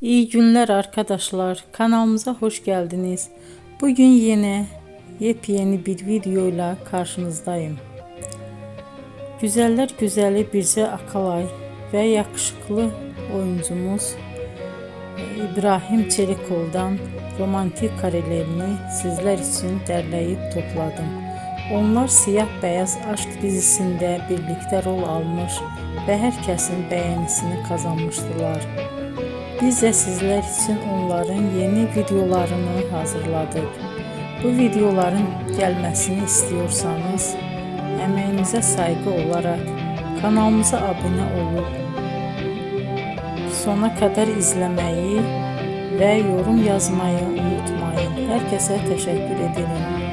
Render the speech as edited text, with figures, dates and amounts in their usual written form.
İyi günler arkadaşlar. Kanalımıza hoş geldiniz. Bugün yine yepyeni bir videoyla karşınızdayım. Güzeller güzeli Bircə Akalay ve yakışıklı oyuncumuz İbrahim Çelikov'dan romantik karelerini sizler için derleyip topladım. Onlar Siyah Beyaz Aşk dizisinde birlikte rol almış ve herkesin beğenisini kazanmıştılar. Biz de sizler için onların yeni videolarını hazırladık. Bu videoların gelmesini istiyorsanız emeğinize saygı olarak kanalımıza abone olup sona kadar izlemeyi ve yorum yazmayı unutmayın. Herkese teşekkür ederim.